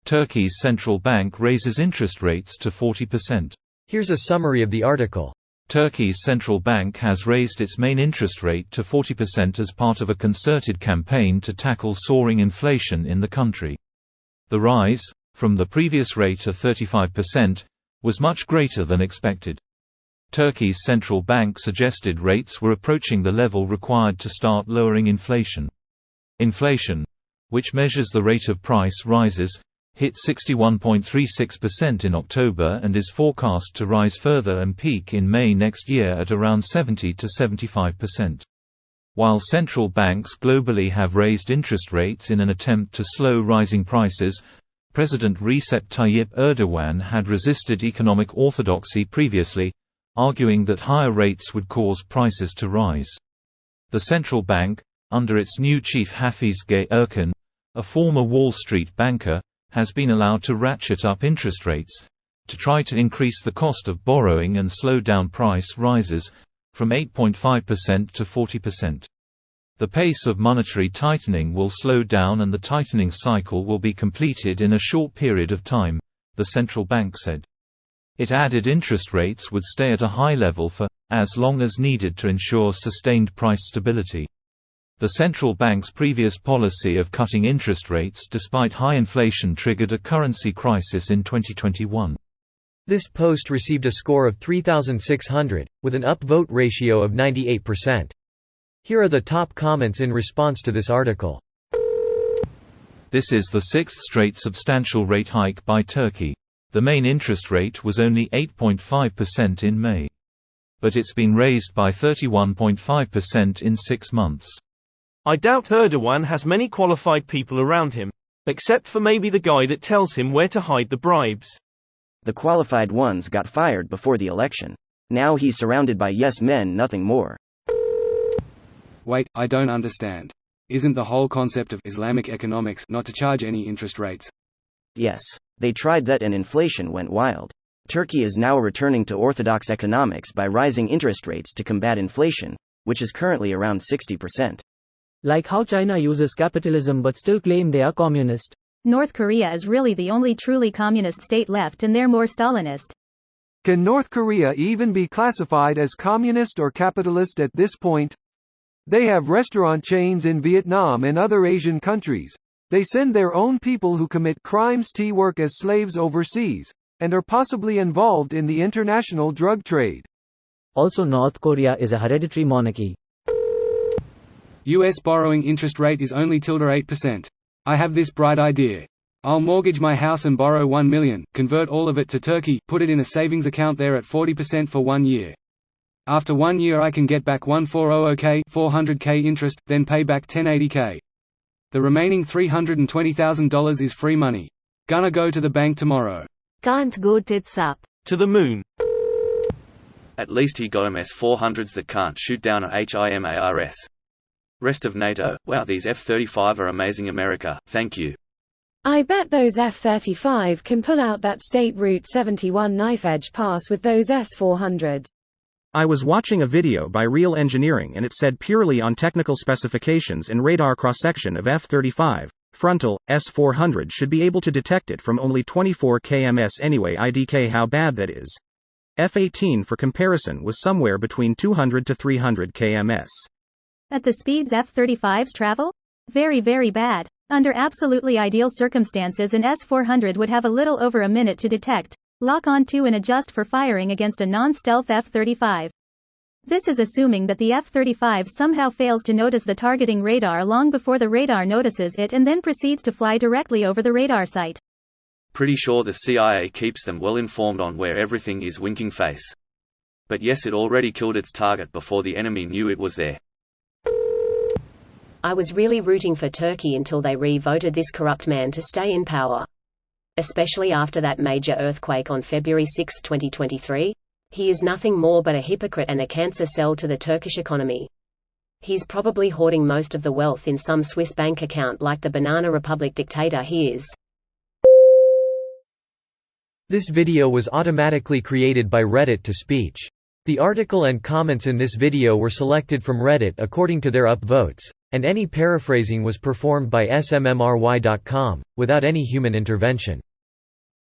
Turkey's central bank raises interest rates to 40%. Here's a summary of the article. Turkey's central bank has raised its main interest rate to 40% as part of a concerted campaign to tackle soaring inflation in the country. The rise, from the previous rate of 35%, was much greater than expected. Turkey's central bank suggested rates were approaching the level required to start lowering inflation. Inflation, which measures the rate of price rises, hit 61.36% in October and is forecast to rise further and peak in May next year at around 70 to 75%. While central banks globally have raised interest rates in an attempt to slow rising prices, President Recep Tayyip Erdogan had resisted economic orthodoxy previously, arguing that higher rates would cause prices to rise. The central bank, under its new chief Hafiz Gaye Erkan, a former Wall Street banker, has been allowed to ratchet up interest rates, to try to increase the cost of borrowing and slow down price rises, from 8.5% to 40%. The pace of monetary tightening will slow down and the tightening cycle will be completed in a short period of time, the central bank said. It added interest rates would stay at a high level for as long as needed to ensure sustained price stability. The central bank's previous policy of cutting interest rates despite high inflation triggered a currency crisis in 2021. This post received a score of 3,600, with an upvote ratio of 98%. Here are the top comments in response to this article. This is the sixth straight substantial rate hike by Turkey. The main interest rate was only 8.5% in May. But it's been raised by 31.5% in 6 months. I doubt Erdogan has many qualified people around him. Except for maybe the guy that tells him where to hide the bribes. The qualified ones got fired before the election. Now he's surrounded by yes men, nothing more. Wait, I don't understand. Isn't the whole concept of Islamic economics not to charge any interest rates? Yes, they tried that and inflation went wild. Turkey is now returning to orthodox economics by rising interest rates to combat inflation, which is currently around 60%. Like how China uses capitalism but still claim they are communist. North Korea is really the only truly communist state left and they're more Stalinist. Can North Korea even be classified as communist or capitalist at this point? They have restaurant chains in Vietnam and other Asian countries. They send their own people who commit crimes to work as slaves overseas, and are possibly involved in the international drug trade. Also, North Korea is a hereditary monarchy. US borrowing interest rate is only 8%. I have this bright idea. I'll mortgage my house and borrow $1 million, convert all of it to Turkey, put it in a savings account there at 40% for 1 year. After 1 year I can get back 140k, 400k interest, then pay back 1080k. The remaining $320,000 is free money. Gonna go to the bank tomorrow. Can't go tits up. To the moon. At least he got 'em S-400s that can't shoot down a HIMARS. Rest of NATO, wow, these F-35 are amazing. America, thank you. I bet those F-35 can pull out that State Route 71 knife-edge pass with those S-400. I was watching a video by Real Engineering and it said purely on technical specifications and radar cross-section of F-35, frontal, S-400 should be able to detect it from only 24 kms anyway. IDK how bad that is. F-18 for comparison was somewhere between 200 to 300 kms. At the speeds F-35s travel? Very, very bad. Under absolutely ideal circumstances an S-400 would have a little over a minute to detect, lock on to and adjust for firing against a non-stealth F-35. This is assuming that the F-35 somehow fails to notice the targeting radar long before the radar notices it and then proceeds to fly directly over the radar site. Pretty sure the CIA keeps them well informed on where everything is. Winking face. But yes, it already killed its target before the enemy knew it was there. I was really rooting for Turkey until they re-voted this corrupt man to stay in power. Especially after that major earthquake on February 6, 2023. He is nothing more but a hypocrite and a cancer cell to the Turkish economy. He's probably hoarding most of the wealth in some Swiss bank account like the Banana Republic dictator he is. This video was automatically created by Reddit to speech. The article and comments in this video were selected from Reddit according to their upvotes, and any paraphrasing was performed by smmry.com, without any human intervention.